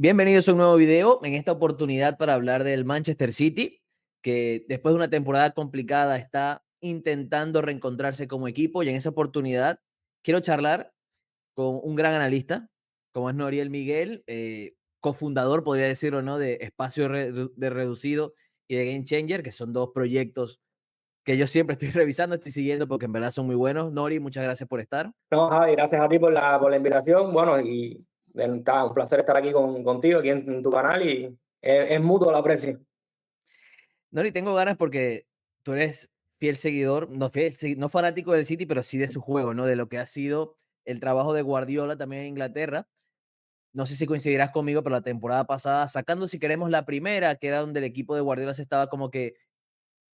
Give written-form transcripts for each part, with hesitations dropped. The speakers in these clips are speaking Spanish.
Bienvenidos a un nuevo video, en esta oportunidad para hablar del Manchester City, que después de una temporada complicada está intentando reencontrarse como equipo, y en esa oportunidad quiero charlar con un gran analista, como es Noriel Miguel, cofundador, podría decirlo, ¿no?, de Espacio de Reducido y de Game Changer, que son dos proyectos que yo siempre estoy revisando, estoy siguiendo porque en verdad son muy buenos. Nori, muchas gracias por estar. No, Javi, gracias a ti por la invitación. Bueno, y un placer estar aquí contigo, aquí en tu canal, y es mutuo el aprecio. Nori, tengo ganas porque tú eres fiel seguidor, no fanático del City, pero sí de su juego, ¿no? De lo que ha sido el trabajo de Guardiola también en Inglaterra. No sé si coincidirás conmigo, pero la temporada pasada, sacando si queremos la primera, que era donde el equipo de Guardiola se estaba como que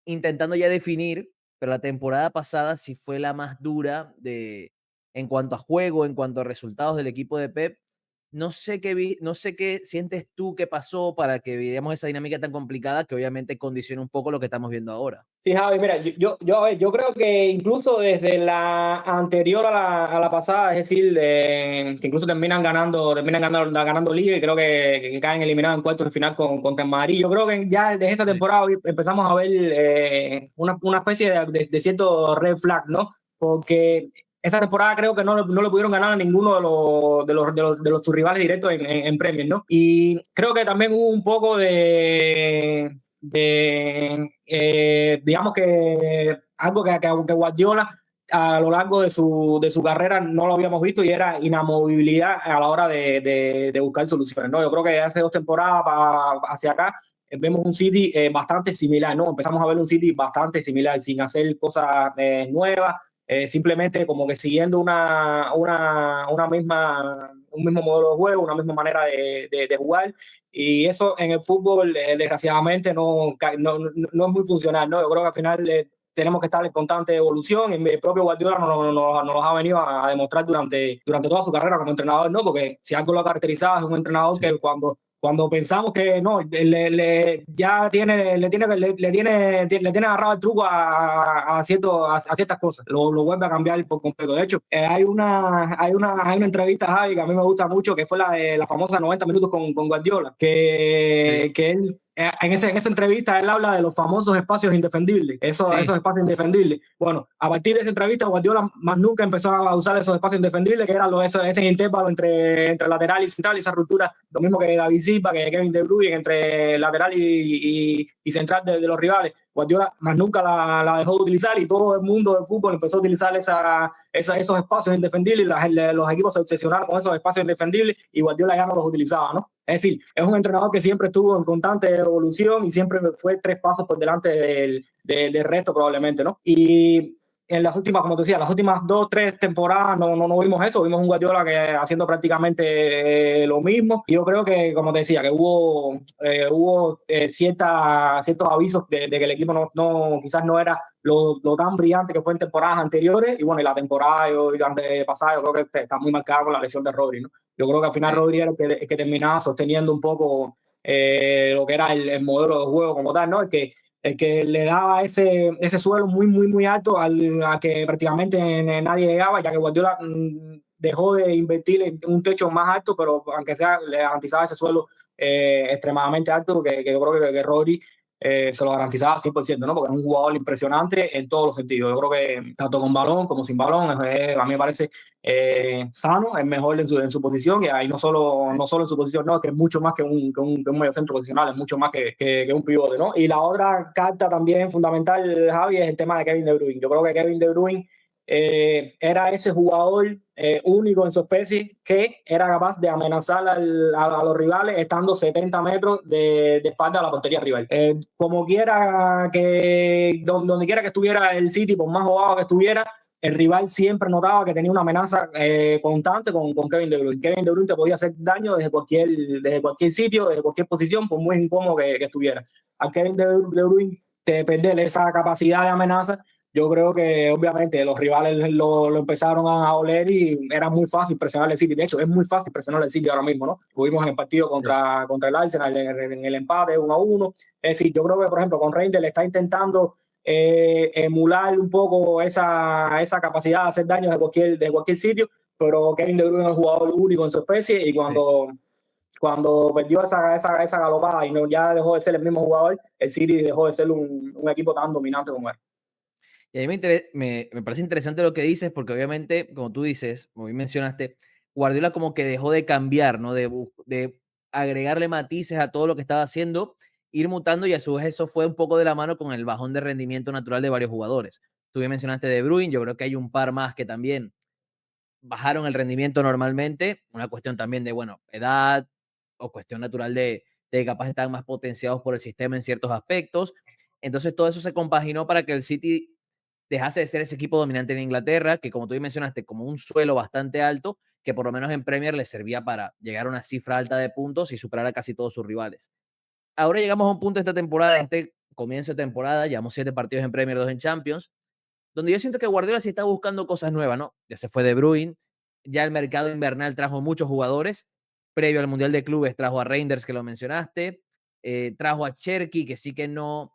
intentando ya definir, pero la temporada pasada sí fue la más dura en cuanto a juego, en cuanto a resultados del equipo de Pep. No sé qué sientes tú que pasó para que viéramos esa dinámica tan complicada que obviamente condiciona un poco lo que estamos viendo ahora. Sí, Javi, mira, a ver, yo creo que incluso desde la anterior a la pasada, es decir, que incluso terminan ganando Liga, y creo que caen eliminados en cuartos de final contra el Madrid. Yo creo que ya desde esa Sí. temporada empezamos a ver una especie de cierto red flag, ¿no? Porque esa temporada creo que no le pudieron ganar a ninguno de los sus rivales directos en Premier, ¿no? Y creo que también hubo un poco digamos que algo que Guardiola a lo largo de su carrera no lo habíamos visto, y era inamovibilidad a la hora de buscar soluciones, ¿no? Yo creo que hace 2 temporadas hacia acá vemos un City bastante similar, ¿no? Empezamos a ver un City bastante similar, sin hacer cosas nuevas, simplemente como que siguiendo un mismo modelo de juego, una misma manera de jugar. Y eso en el fútbol, desgraciadamente, no es muy funcional, ¿no? Yo creo que al final tenemos que estar en constante evolución. El propio Guardiola nos ha venido a demostrar durante toda su carrera como entrenador, ¿no? Porque si algo lo ha caracterizado, es un entrenador Sí. que cuando pensamos que no, ya le tiene agarrado el truco a ciertas cosas, lo vuelve a cambiar por completo. De hecho, hay una entrevista, Javi, que a mí me gusta mucho, que fue la famosa 90 minutos con Guardiola, Sí, que él, en esa entrevista, él habla de los famosos espacios indefendibles, esos sí, espacios indefendibles. Bueno, a partir de esa entrevista, Guardiola más nunca empezó a usar esos espacios indefendibles, que eran ese intervalo entre lateral y central, y esa ruptura, lo mismo que David Silva, que Kevin De Bruyne, entre lateral y central de los rivales. Guardiola más nunca la dejó de utilizar, y todo el mundo del fútbol empezó a utilizar esos espacios indefendibles, y los equipos se obsesionaron con esos espacios indefendibles, y Guardiola ya no los utilizaba, ¿no? Es decir, es un entrenador que siempre estuvo en constante evolución, y siempre fue 3 pasos por delante del resto, probablemente, ¿no? Y en las últimas, como te decía, las últimas 2, 3 temporadas no vimos eso. Vimos un Guardiola que haciendo prácticamente lo mismo. Y yo creo que, como te decía, que hubo ciertos avisos de que el equipo quizás no era lo tan brillante que fue en temporadas anteriores. Y bueno, y la temporada y la antepasada, yo creo que está muy marcada con la lesión de Rodri, ¿no? Yo creo que al final sí. Rodri era el que terminaba sosteniendo un poco lo que era el modelo de juego como tal, ¿no? El que le daba ese suelo muy, muy, muy alto a que prácticamente nadie llegaba, ya que Guardiola dejó de invertir en un techo más alto, pero aunque sea, le garantizaba ese suelo extremadamente alto, que yo creo que Rodri se lo garantizaba 100%, ¿no? Porque es un jugador impresionante en todos los sentidos. Yo creo que tanto con balón como sin balón, a mí me parece sano, es mejor en su posición, y ahí no solo en su posición, no, que es mucho más que un mediocentro posicional, es mucho más que un pivote, ¿no? Y la otra carta también fundamental, Javi, es el tema de Kevin De Bruyne. Yo creo que Kevin De Bruyne era ese jugador único en su especie, que era capaz de amenazar a los rivales estando 70 metros de espalda a la portería rival. Donde quiera que estuviera el City, por más jugado que estuviera, el rival siempre notaba que tenía una amenaza constante con Kevin De Bruyne. Kevin De Bruyne te podía hacer daño desde cualquier sitio, desde cualquier posición, por muy incómodo que estuviera. A Kevin De Bruyne te perder esa capacidad de amenaza, yo creo que obviamente los rivales lo empezaron a oler, y era muy fácil presionar el City. De hecho, es muy fácil presionar el City ahora mismo, ¿no? Lo vimos en el partido Sí. contra el Arsenal, en el empate 1-1. Es decir, yo creo que, por ejemplo, con Reinders le está intentando emular un poco esa capacidad de hacer daño de cualquier sitio, pero Kevin De Bruyne es un jugador único en su especie, y Sí. cuando perdió esa galopada y no, ya dejó de ser el mismo jugador, el City dejó de ser un equipo tan dominante como era. Y a mí me parece interesante lo que dices, porque obviamente, como tú dices, como bien mencionaste, Guardiola como que dejó de cambiar, ¿no? De agregarle matices a todo lo que estaba haciendo, ir mutando, y a su vez eso fue un poco de la mano con el bajón de rendimiento natural de varios jugadores. Tú bien mencionaste De Bruyne, yo creo que hay un par más que también bajaron el rendimiento normalmente, una cuestión también de, bueno, edad o cuestión natural de capaz estar más potenciados por el sistema en ciertos aspectos. Entonces todo eso se compaginó para que el City dejase de ser ese equipo dominante en Inglaterra, que como tú mencionaste, como un suelo bastante alto, que por lo menos en Premier le servía para llegar a una cifra alta de puntos y superar a casi todos sus rivales. Ahora llegamos a un punto de esta temporada, en este comienzo de temporada, llevamos 7 partidos en Premier, 2 en Champions, donde yo siento que Guardiola sí está buscando cosas nuevas, ¿no? Ya se fue De Bruyne, ya el mercado invernal trajo muchos jugadores, previo al Mundial de Clubes trajo a Reinders, que lo mencionaste, trajo a Cherky, que sí que no,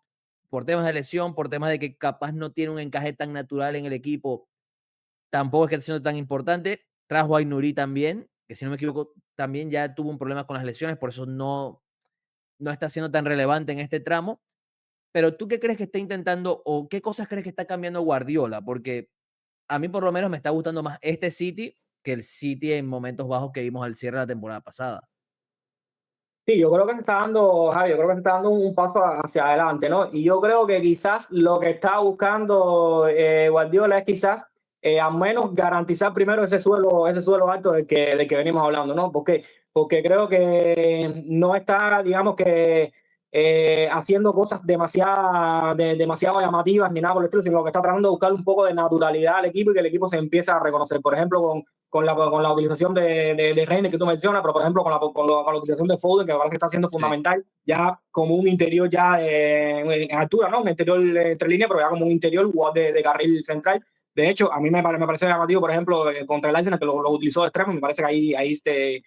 por temas de lesión, por temas de que capaz no tiene un encaje tan natural en el equipo, tampoco es que esté siendo tan importante, trajo a Inuri también, que si no me equivoco, también ya tuvo un problema con las lesiones, por eso no está siendo tan relevante en este tramo. Pero tú qué crees que está intentando o qué cosas crees que está cambiando Guardiola? Porque a mí por lo menos me está gustando más este City que el City en momentos bajos que vimos al cierre de la temporada pasada. Sí, yo creo que se está dando, Javi, yo creo que se está dando un paso hacia adelante, ¿no? Y yo creo que quizás lo que está buscando Guardiola es quizás al menos garantizar primero ese suelo alto del que venimos hablando, ¿no? Porque creo que no está, digamos que haciendo cosas demasiado llamativas ni nada por el estilo, sino que está tratando de buscar un poco de naturalidad al equipo y que el equipo se empiece a reconocer. Por ejemplo, con la utilización de Reine que tú mencionas, pero por ejemplo con la utilización de Foden, que me parece que está siendo Sí. fundamental, ya como un interior ya en altura, ¿no? Un interior entre líneas, pero ya como un interior de carril central. De hecho, a mí me parece llamativo, por ejemplo, contra el Arsenal, que lo utilizó de extremo, me parece que ahí se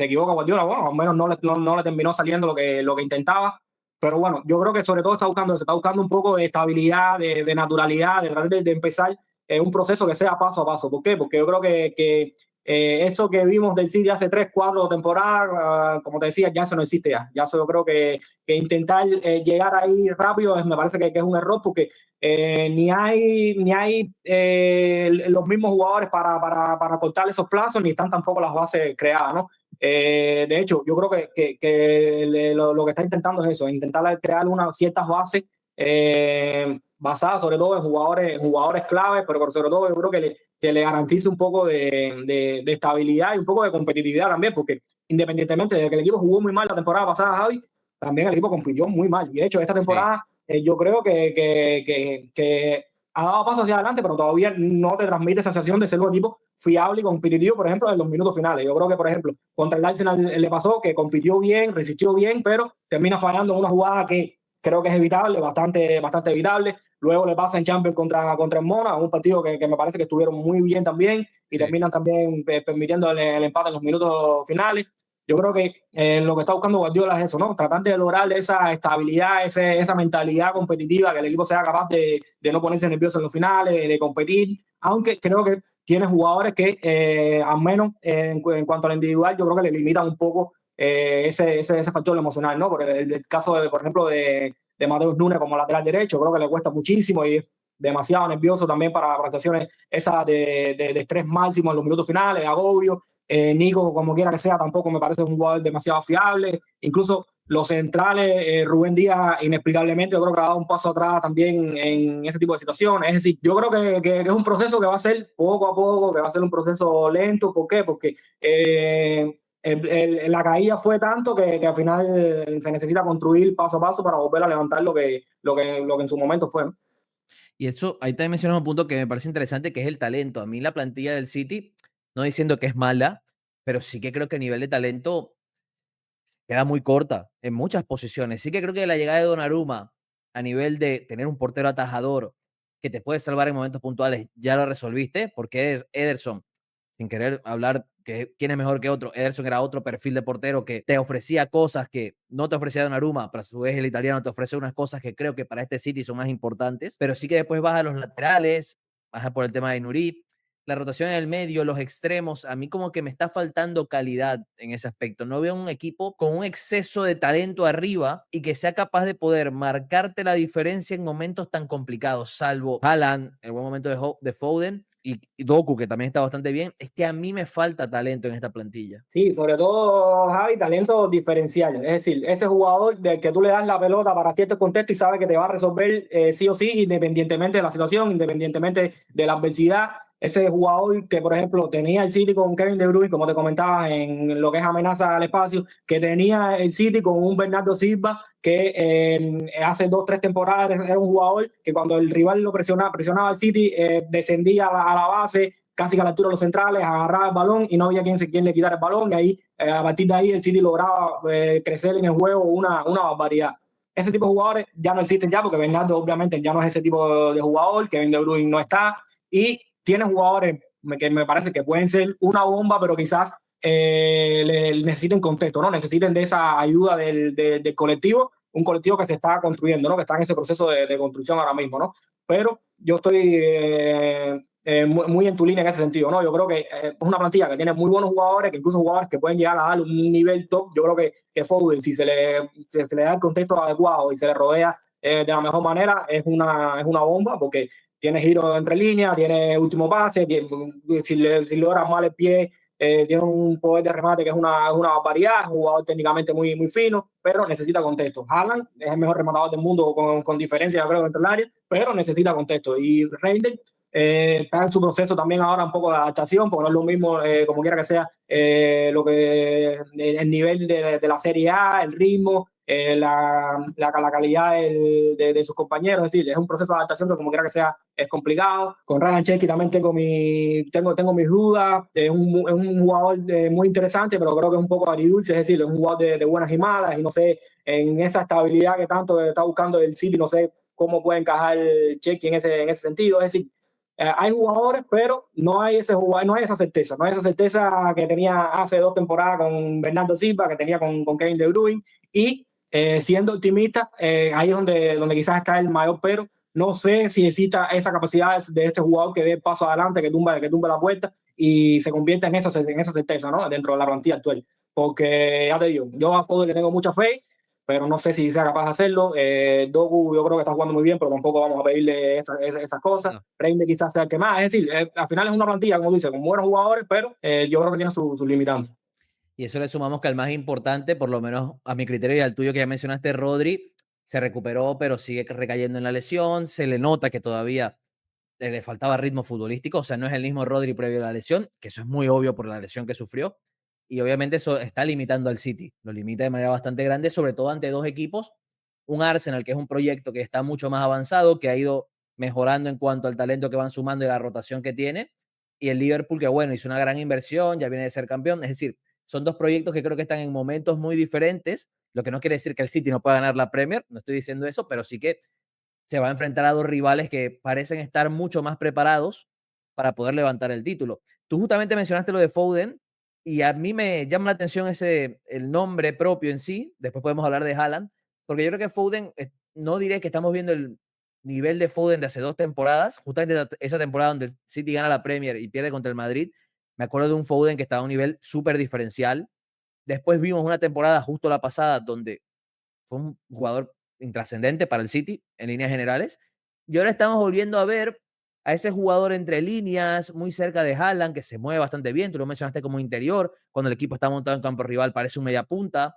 equivoca Guardiola, bueno, al menos no le terminó saliendo lo que intentaba. Pero bueno, yo creo que sobre todo se está buscando un poco de estabilidad, de naturalidad, de empezar un proceso que sea paso a paso. ¿Por qué? Porque yo creo que eso que vimos del City hace 3, 4 temporadas, como te decía, ya eso no existe ya. Ya eso yo creo que intentar llegar ahí rápido me parece que es un error porque ni hay los mismos jugadores para cortar esos plazos, ni están tampoco las bases creadas, ¿no? De hecho, yo creo que lo que está intentando es eso, intentar crear unas ciertas bases basadas sobre todo en jugadores clave, pero sobre todo yo creo que le garantice un poco de estabilidad y un poco de competitividad también, porque independientemente de que el equipo jugó muy mal la temporada pasada, Javi, también el equipo compitió muy mal. Y de hecho, esta Sí. temporada yo creo que ha dado paso hacia adelante, pero todavía no te transmite esa sensación de ser un equipo fiable y competitivo, por ejemplo, en los minutos finales. Yo creo que, por ejemplo, contra el Arsenal le pasó que compitió bien, resistió bien, pero termina fallando en una jugada que creo que es evitable, bastante evitable. Luego le pasa en Champions contra el Mona, un partido que me parece que estuvieron muy bien también y Sí. terminan también permitiendo el empate en los minutos finales. Yo creo que lo que está buscando Guardiola es eso, ¿no? Tratar de lograr esa estabilidad, esa mentalidad competitiva, que el equipo sea capaz de no ponerse nervioso en los finales, de competir, aunque creo que tiene jugadores que, al menos en cuanto al individual, yo creo que le limitan un poco ese factor emocional, ¿no? Por el caso, por ejemplo, de Mateus Nunes como lateral derecho, creo que le cuesta muchísimo y es demasiado nervioso también para situaciones esas de estrés máximo en los minutos finales, de agobio. Nico, como quiera que sea, tampoco me parece un jugador demasiado fiable. Incluso los centrales, Rubén Díaz, inexplicablemente, yo creo que ha dado un paso atrás también en ese tipo de situaciones. Es decir, yo creo que es un proceso que va a ser poco a poco, que va a ser un proceso lento. ¿Por qué? Porque la caída fue tanto que al final se necesita construir paso a paso para volver a levantar lo que en su momento fue, ¿no? Y eso, ahí también mencionas un punto que me parece interesante, que es el talento. A mí la plantilla del City, no diciendo que es mala, pero sí que creo que a nivel de talento queda muy corta en muchas posiciones. Sí que creo que la llegada de Donnarumma a nivel de tener un portero atajador que te puede salvar en momentos puntuales, ya lo resolviste, porque Ederson, sin querer hablar que quién es mejor que otro, Ederson era otro perfil de portero que te ofrecía cosas que no te ofrecía Donnarumma, pero a su vez el italiano te ofrece unas cosas que creo que para este City son más importantes, pero sí que después vas a los laterales, vas a por el tema de Nuri, la rotación en el medio, los extremos, a mí como que me está faltando calidad en ese aspecto. No veo un equipo con un exceso de talento arriba y que sea capaz de poder marcarte la diferencia en momentos tan complicados, salvo Haaland, el buen momento de Foden y Doku, que también está bastante bien. Es que a mí me falta talento en esta plantilla. Sí, sobre todo, Javi, talento diferencial. Es decir, ese jugador del que tú le das la pelota para cierto contexto y sabe que te va a resolver sí o sí, independientemente de la situación, independientemente de la adversidad. Ese jugador que, por ejemplo, tenía el City con Kevin De Bruyne, como te comentaba, en lo que es amenaza al espacio, que tenía el City con un Bernardo Silva, que hace 2 o 3 temporadas era un jugador que cuando el rival lo presionaba al City, descendía a la base, casi que a la altura de los centrales, agarraba el balón y no había quien le quitara el balón. Y ahí, a partir de ahí, el City lograba crecer en el juego una barbaridad. Ese tipo de jugadores ya no existen ya, porque Bernardo obviamente ya no es ese tipo de jugador, Kevin De Bruyne no está, y tiene jugadores que me parece que pueden ser una bomba, pero quizás le necesiten contexto, ¿no? Necesiten de esa ayuda del colectivo, un colectivo que se está construyendo, ¿no? Que está en ese proceso de construcción ahora mismo, ¿no? Pero yo estoy muy en tu línea en ese sentido, ¿no? Yo creo que es una plantilla que tiene muy buenos jugadores, que incluso jugadores que pueden llegar a dar un nivel top. Yo creo que Foden, si se le da el contexto adecuado y se le rodea de la mejor manera, es una bomba, porque tiene giro entre líneas, tiene último pase, si logra mal el pie, tiene un poder de remate que es una barbaridad, es un jugador técnicamente muy fino, pero necesita contexto. Haaland es el mejor rematador del mundo con diferencia, yo creo, dentro del área, pero necesita contexto. Y Reinders está en su proceso también ahora un poco de adaptación, porque no es lo mismo, como quiera que sea, el nivel de la Serie A, el ritmo, la calidad de sus compañeros. Es decir, es un proceso de adaptación que, como quiera que sea, es complicado. Con Ryan Cherky también tengo mis dudas. Es un jugador muy interesante, pero creo que es un poco agridulce. Es decir, es un jugador de buenas y malas, y no sé, en esa estabilidad que tanto está buscando el City, no sé cómo puede encajar Cherky en ese sentido. Es decir, hay jugadores, pero no hay no hay esa certeza. No hay esa certeza que tenía hace 2 temporadas con Bernardo Silva, que tenía con Kevin De Bruyne. Y siendo optimista, ahí es donde quizás está el mayor pero. No sé si exista esa capacidad de este jugador que dé el paso adelante, que tumbe la puerta y se convierta en esa certeza, ¿no? Dentro de la plantilla actual. Porque ya te digo, yo a Foden le tengo mucha fe, pero no sé si sea capaz de hacerlo. Doku yo creo que está jugando muy bien, pero tampoco vamos a pedirle esas cosas. No. Reinde quizás sea el que más. Es decir, al final es una plantilla, como dice, con buenos jugadores, pero yo creo que tiene sus limitantes. Y eso le sumamos que al más importante, por lo menos a mi criterio y al tuyo que ya mencionaste, Rodri, se recuperó, pero sigue recayendo en la lesión. Se le nota que todavía le faltaba ritmo futbolístico, o sea, no es el mismo Rodri previo a la lesión, que eso es muy obvio por la lesión que sufrió. Y obviamente eso está limitando al City, lo limita de manera bastante grande, sobre todo ante dos equipos. Un Arsenal, que es un proyecto que está mucho más avanzado, que ha ido mejorando en cuanto al talento que van sumando y la rotación que tiene. Y el Liverpool, que bueno, hizo una gran inversión, ya viene de ser campeón. Es decir, son dos proyectos que creo que están en momentos muy diferentes, lo que no quiere decir que el City no pueda ganar la Premier, no estoy diciendo eso, pero sí que se va a enfrentar a dos rivales que parecen estar mucho más preparados para poder levantar el título. Tú justamente mencionaste lo de Foden y a mí me llama la atención el nombre propio en sí, después podemos hablar de Haaland, porque yo creo que Foden, no diré que estamos viendo el nivel de Foden de hace 2 temporadas, justamente esa temporada donde el City gana la Premier y pierde contra el Madrid, me acuerdo de un Foden que estaba a un nivel súper diferencial. Después vimos una temporada justo la pasada donde fue un jugador intrascendente para el City en líneas generales. Y ahora estamos volviendo a ver a ese jugador entre líneas, muy cerca de Haaland, que se mueve bastante bien. Tú lo mencionaste como interior. Cuando el equipo está montado en campo rival, parece un media punta,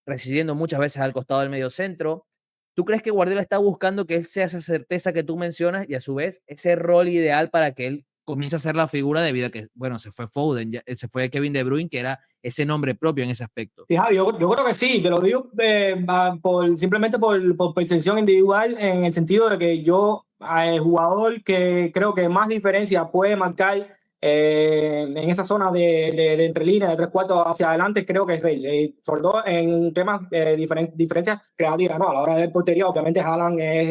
resistiendo muchas veces al costado del medio centro. ¿Tú crees que Guardiola está buscando que él sea esa certeza que tú mencionas y a su vez ese rol ideal para que él comience a ser la figura debido a que, bueno, se fue Foden, se fue Kevin De Bruyne, que era ese nombre propio en ese aspecto? Sí, Javi, yo creo que sí, te lo digo simplemente por percepción individual, en el sentido de que yo, el jugador que creo que más diferencia puede marcar en esa zona de entre líneas, de 3 cuartos hacia adelante, creo que es él. Sobre todo en temas de diferencias creativas, ¿no? A la hora de portería, obviamente Haaland es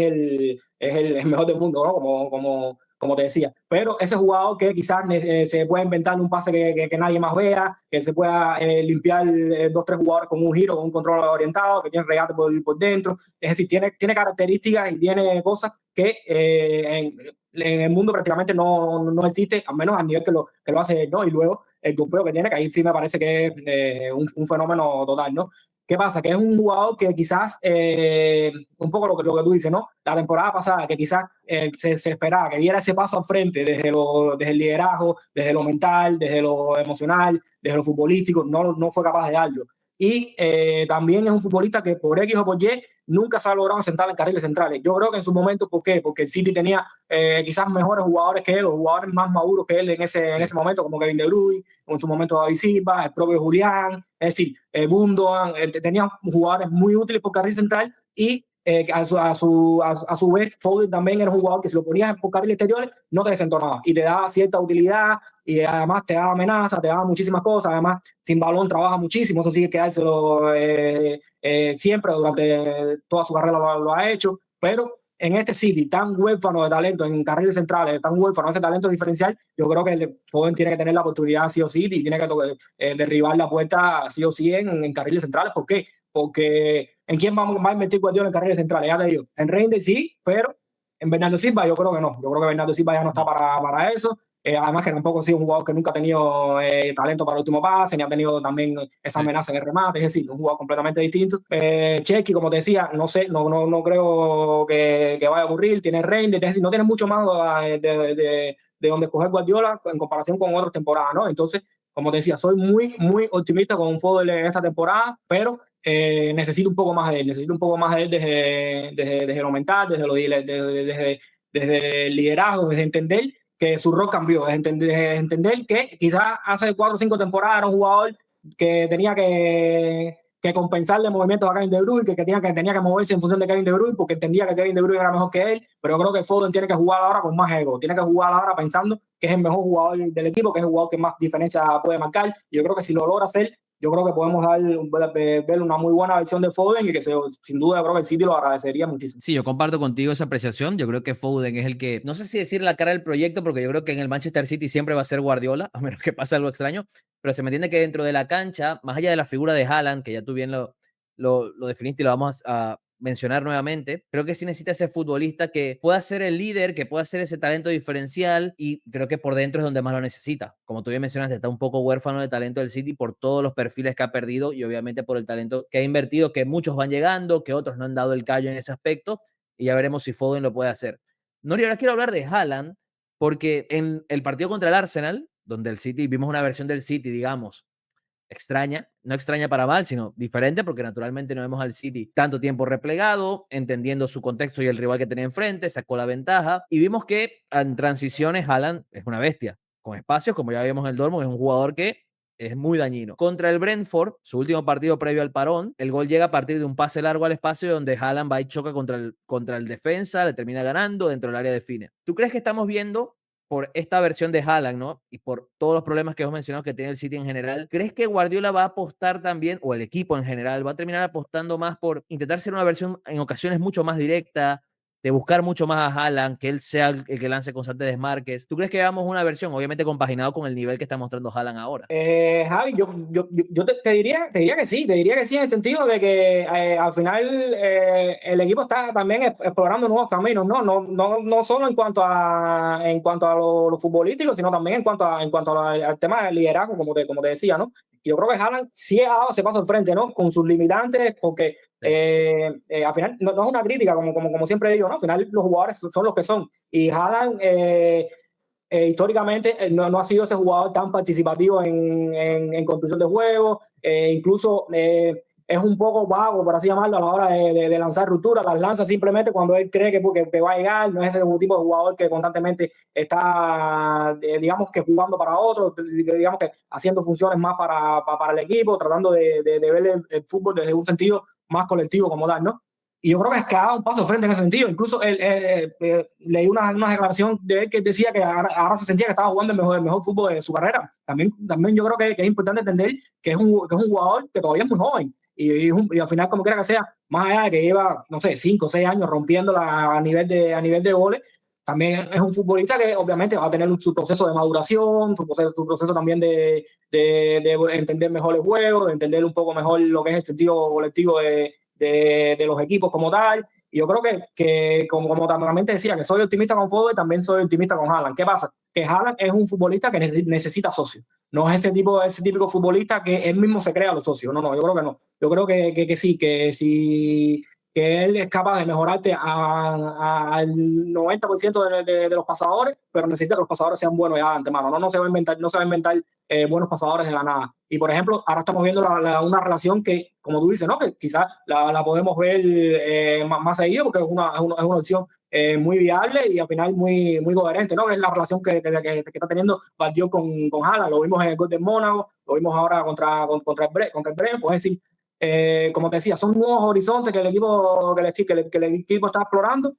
el mejor del mundo, ¿no? como te decía. Pero ese jugador que quizás se pueda inventar un pase que nadie más vea, que se pueda limpiar dos, tres jugadores con un giro, con un control orientado, que tiene regate por dentro. Es decir, tiene características y tiene cosas que en el mundo prácticamente no existe, al menos al nivel que lo hace él, ¿no? Y luego el golpeo que tiene, que ahí sí me parece que es un fenómeno total, ¿no? ¿Qué pasa? Que es un jugador que quizás, un poco lo que tú dices, ¿no? La temporada pasada, que quizás se esperaba que diera ese paso al frente desde el liderazgo, desde lo mental, desde lo emocional, desde lo futbolístico, no fue capaz de darlo. Y también es un futbolista que por X o por Y nunca se ha logrado sentar en carriles centrales. Yo creo que en su momento, ¿por qué? Porque el City tenía quizás mejores jugadores que él, o jugadores más maduros que él en ese momento, como Kevin De Bruyne, o en su momento David Silva, el propio Julián, es decir, Gundogan, tenía jugadores muy útiles por carril central y a su vez Foden también era un jugador que si lo ponías por carriles exteriores no te desentonaba y te daba cierta utilidad y además te daba amenaza, te daba muchísimas cosas, además sin balón trabaja muchísimo, eso sí que quedárselo siempre durante toda su carrera lo ha hecho, pero en este City tan huérfano de talento en carriles centrales, tan huérfano de ese talento diferencial, yo creo que el joven tiene que tener la oportunidad sí o sí y tiene que derribar la puerta sí o sí en carriles centrales. ¿Por qué? Porque ¿en quién va a invertir Guardiola en carriles centrales? Ya te digo, en Reinders sí, pero en Bernardo Silva yo creo que no. Yo creo que Bernardo Silva ya no está para eso. Además que tampoco ha sido un jugador que nunca ha tenido talento para el último pase, ni ha tenido también esa amenaza en el remate, es decir, un jugador completamente distinto. Chesky, como te decía, no sé, no creo que vaya a ocurrir, tiene Reinders, es decir, no tiene mucho más de donde escoger Guardiola en comparación con otras temporadas, ¿no? Entonces, como te decía, soy muy optimista con un fútbol en esta temporada, pero necesito un poco más de él, desde lo mental, desde el liderazgo, desde entender que su rol cambió, desde entender que quizás hace 4 o 5 temporadas era un jugador que tenía que compensarle movimientos a Kevin De Bruyne, que tenía que moverse en función de Kevin De Bruyne, porque entendía que Kevin De Bruyne era mejor que él, pero yo creo que Foden tiene que jugar ahora con más ego, tiene que jugar ahora pensando que es el mejor jugador del equipo, que es el jugador que más diferencia puede marcar, y yo creo que si lo logra hacer, yo creo que podemos ver una muy buena versión de Foden y que sin duda yo creo que el City lo agradecería muchísimo. Sí, yo comparto contigo esa apreciación. Yo creo que Foden es el que, no sé si decir la cara del proyecto, porque yo creo que en el Manchester City siempre va a ser Guardiola, a menos que pase algo extraño, pero se me entiende que dentro de la cancha, más allá de la figura de Haaland, que ya tú bien lo definiste y lo vamos a mencionar nuevamente, creo que sí necesita ese futbolista que pueda ser el líder, que pueda ser ese talento diferencial, y creo que por dentro es donde más lo necesita. Como tú bien mencionaste, está un poco huérfano de talento del City por todos los perfiles que ha perdido y obviamente por el talento que ha invertido, que muchos van llegando, que otros no han dado el callo en ese aspecto, y ya veremos si Foden lo puede hacer. Nori, ahora quiero hablar de Haaland, porque en el partido contra el Arsenal, donde el City, vimos una versión del City, digamos, extraña, no extraña para mal, sino diferente, porque naturalmente no vemos al City tanto tiempo replegado, entendiendo su contexto y el rival que tenía enfrente, sacó la ventaja, y vimos que en transiciones Haaland es una bestia, con espacios, como ya vimos en el Dortmund, es un jugador que es muy dañino. Contra el Brentford, su último partido previo al parón, el gol llega a partir de un pase largo al espacio donde Haaland va y choca contra el defensa, le termina ganando, dentro del área define. ¿Tú crees que estamos viendo por esta versión de Haaland, ¿no? Y por todos los problemas que hemos mencionado que tiene el City en general, ¿crees que Guardiola va a apostar también, o el equipo en general, va a terminar apostando más por intentar ser una versión en ocasiones mucho más directa, de buscar mucho más a Haaland, que él sea el que lance constantes desmarques? ¿Tú crees que veamos una versión, obviamente compaginado con el nivel que está mostrando Haaland ahora? Javi, yo te diría que sí, en el sentido de que al final el equipo está también explorando nuevos caminos, no solo en cuanto a lo futbolístico, sino también al tema del liderazgo, como te decía, ¿no? Y yo creo que Haaland sí ha dado ese paso al frente, ¿no? Con sus limitantes, porque al final no es una crítica, como siempre digo, ¿no? Al final los jugadores son los que son. Y Haaland históricamente no ha sido ese jugador tan participativo en construcción de juego, incluso es un poco vago, por así llamarlo, a la hora de lanzar rupturas, las lanza simplemente cuando él cree que va a llegar, no es ese tipo de jugador que constantemente está, digamos que jugando para otro, digamos que haciendo funciones más para el equipo, tratando de ver el fútbol desde un sentido más colectivo como tal, ¿no? Y yo creo que ha dado un paso frente en ese sentido. Incluso leí una declaración de él que decía que ahora se sentía que estaba jugando el mejor fútbol de su carrera. También yo creo que es importante entender que es un jugador que todavía es muy joven. Y al final, como quiera que sea, más allá de que lleva, no sé, 5 o 6 años rompiéndola a nivel de goles, también es un futbolista que obviamente va a tener su proceso de maduración, su proceso también de entender mejor el juego, de entender un poco mejor lo que es el sentido colectivo de los equipos como tal. Y yo creo que como también te decía, que soy optimista con Foden, también soy optimista con Haaland. ¿Qué pasa? Que Haaland es un futbolista que necesita socios. No es ese típico futbolista que él mismo se crea los socios. No, yo creo que no. Yo creo que sí, que si que él es capaz de mejorarte al 90% de los pasadores, pero necesita que los pasadores sean buenos ya de antemano. No se va a inventar, no se va a inventar buenos pasadores de la nada. Y por ejemplo, ahora estamos viendo una relación que, como tú dices, ¿no? Que quizás la podemos ver más seguido porque es una opción muy viable y al final muy coherente, ¿no? Es la relación que está teniendo Guardiola con Haaland. Lo vimos en el gol de Mónaco, lo vimos ahora contra el Brentford. Es decir, como te decía, son nuevos horizontes que el equipo está explorando.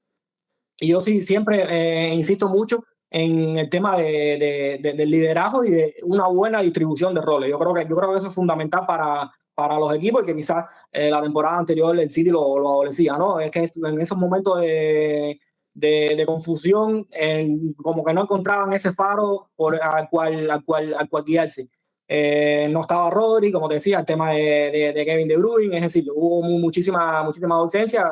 Y yo sí siempre insisto mucho en el tema del liderazgo y de una buena distribución de roles. Yo creo que eso es fundamental para los equipos y que quizás la temporada anterior el City lo adolecía, ¿no? Es que en esos momentos de confusión, como que no encontraban ese faro al cual guiarse. No estaba Rodri, como te decía, el tema de Kevin De Bruyne, es decir, hubo muchísima ausencia.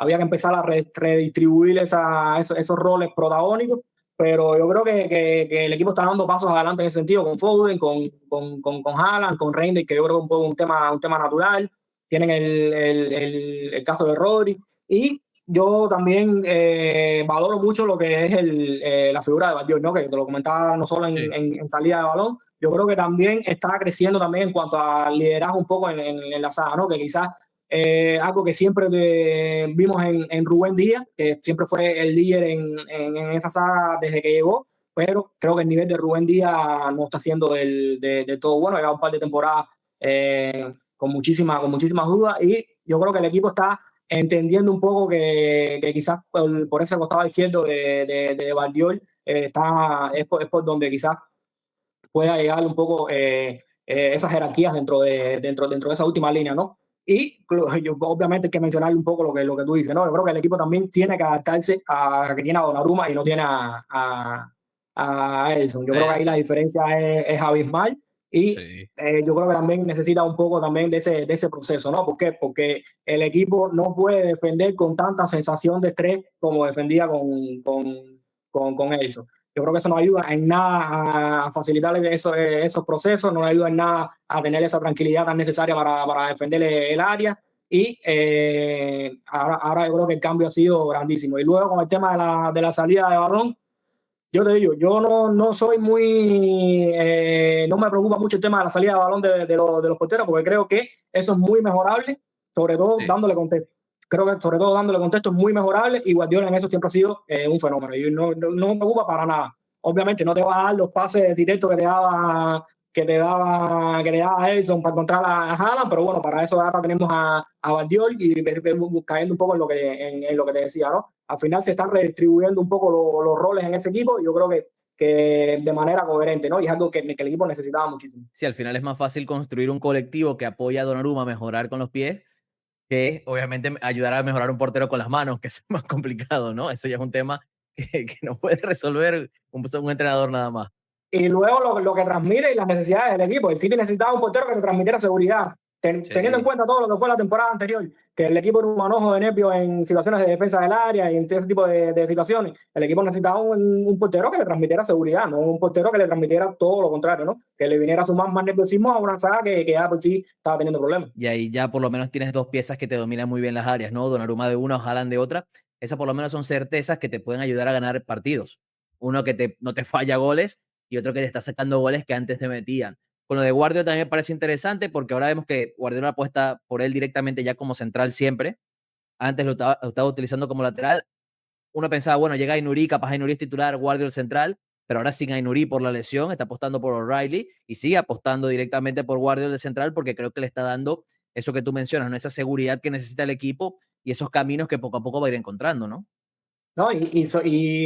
Había que empezar a redistribuir esos roles protagónicos, pero yo creo que el equipo está dando pasos adelante en ese sentido, con Foden, con Haaland, con Reinders, que yo creo que es un tema natural. Tienen el caso de Rodri, y yo también valoro mucho lo que es la figura de Guardiola, ¿no? Que te lo comentaba no solo Sí. en salida de balón. Yo creo que también está creciendo también en cuanto al liderazgo un poco en la saga, ¿no? Que quizás algo que siempre vimos en Rubén Díaz, que siempre fue el líder en esa saga desde que llegó, pero creo que el nivel de Rubén Díaz no está siendo de todo bueno. Ha llegado un par de temporadas con muchísimas dudas, y yo creo que el equipo está entendiendo un poco que quizás por ese costado izquierdo de Guardiola es por donde quizás pueda llegar un poco esas jerarquías dentro de esa última línea, ¿no? Y obviamente hay que mencionar un poco lo que tú dices, ¿no? Yo creo que el equipo también tiene que adaptarse a que tiene a Donnarumma y no tiene a Edson. Yo creo que ahí la diferencia es abismal, y Sí. yo creo que también necesita un poco también de ese proceso, ¿no? ¿Por qué? Porque el equipo no puede defender con tanta sensación de estrés como defendía con Edson. Yo creo que eso nos ayuda en nada a facilitar esos procesos, no nos ayuda en nada a tener esa tranquilidad tan necesaria para defender el área. Y ahora yo creo que el cambio ha sido grandísimo. Y luego con el tema de la salida de balón, yo te digo, yo no soy no me preocupa mucho el tema de la salida de balón de los porteros, porque creo que eso es muy mejorable, sobre todo Sí. dándole contexto. Creo que sobre todo dándole contexto es muy mejorable, y Guardiola en eso siempre ha sido un fenómeno, y no me preocupa para nada. Obviamente no te va a dar los pases directos que te daba Edson para encontrar a Haaland, pero bueno, para eso ahora tenemos a Guardiola, y cayendo un poco en lo que te decía, ¿no? Al final se están redistribuyendo un poco los roles en ese equipo, y yo creo que de manera coherente, ¿no? Y es algo que el equipo necesitaba muchísimo. Sí, al final es más fácil construir un colectivo que apoya a Donnarumma a mejorar con los pies que obviamente ayudar a mejorar un portero con las manos, que es más complicado, ¿no? Eso ya es un tema que no puede resolver un entrenador nada más. Y luego lo que transmite y las necesidades del equipo. El City necesitaba un portero que le transmitiera seguridad. Teniendo en Sí. cuenta todo lo que fue la temporada anterior, que el equipo era un manojo de nervios en situaciones de defensa del área y en ese tipo de situaciones, el equipo necesitaba un portero que le transmitiera seguridad, no un portero que le transmitiera todo lo contrario, ¿no? Que le viniera a sumar más nerviosismo a una saga que ya por sí estaba teniendo problemas. Y ahí ya por lo menos tienes dos piezas que te dominan muy bien las áreas, ¿no? Donnarumma de una o Haaland de otra. Esas por lo menos son certezas que te pueden ayudar a ganar partidos. Uno que no te falla goles y otro que te está sacando goles que antes te metían. Con lo de Guardiola también me parece interesante porque ahora vemos que Guardiola apuesta por él directamente ya como central siempre. Antes lo estaba utilizando como lateral. Uno pensaba, bueno, llega Ainuri, capaz Ainuri es titular, Guardiola el central, pero ahora sin Ainuri por la lesión, está apostando por O'Reilly y sigue apostando directamente por Guardiola el central porque creo que le está dando eso que tú mencionas, ¿no? Esa seguridad que necesita el equipo y esos caminos que poco a poco va a ir encontrando, ¿no? No, y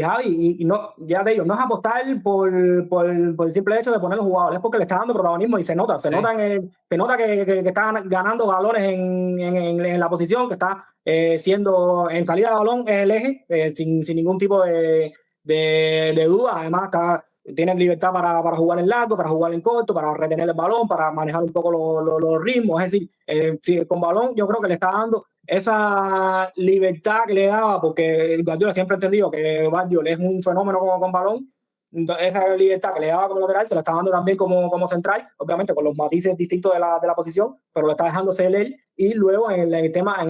Javi, y no, ya te digo, no es apostar por el simple hecho de poner los jugadores, es porque le está dando protagonismo y Sí. se nota que está ganando galones en la posición, que está siendo en salida de balón el eje, sin ningún tipo de duda. Además, tiene libertad para jugar en largo, para jugar en corto, para retener el balón, para manejar un poco los ritmos. Es decir, con balón yo creo que le está dando esa libertad que le daba, porque Guardiola siempre ha entendido que Guardiola es un fenómeno con balón. Entonces, esa libertad que le daba como lateral se la está dando también como central, obviamente con los matices distintos de la posición, pero lo está dejando ser él. Y luego en el tema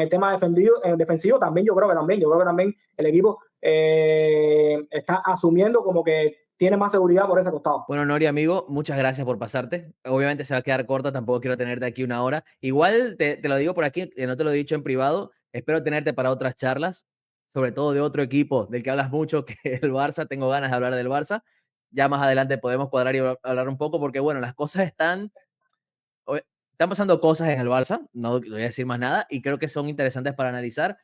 defensivo también yo creo que también el equipo está asumiendo como que tiene más seguridad por ese costado. Bueno, Nori, amigo, muchas gracias por pasarte. Obviamente se va a quedar corta, tampoco quiero tenerte aquí una hora. Igual te lo digo por aquí, que no te lo he dicho en privado. Espero tenerte para otras charlas, sobre todo de otro equipo del que hablas mucho, que el Barça. Tengo ganas de hablar del Barça. Ya más adelante podemos cuadrar y hablar un poco, porque bueno, las cosas están pasando cosas en el Barça, no voy a decir más nada, y creo que son interesantes para analizar.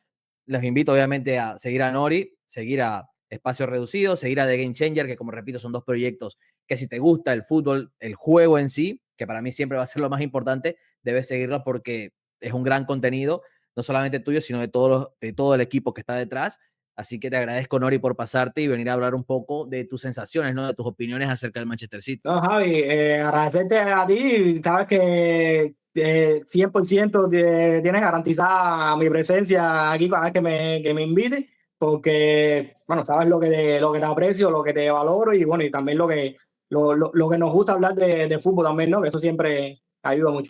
Les invito obviamente a seguir a Nori, seguir a Espacio Reducido, seguir a The Game Changer, que como repito son dos proyectos que si te gusta el fútbol, el juego en sí, que para mí siempre va a ser lo más importante, debes seguirlo porque es un gran contenido, no solamente tuyo, sino de todo el equipo que está detrás. Así que te agradezco, Nori, por pasarte y venir a hablar un poco de tus sensaciones, ¿no? De tus opiniones acerca del Manchester City. No, Javi, agradecerte a ti, sabes que 100% tienes garantizada mi presencia aquí cada vez que me invites, porque, bueno, sabes lo que te aprecio, lo que te valoro y, bueno, y también lo que nos gusta hablar de fútbol también, ¿no? Que eso siempre ayuda mucho.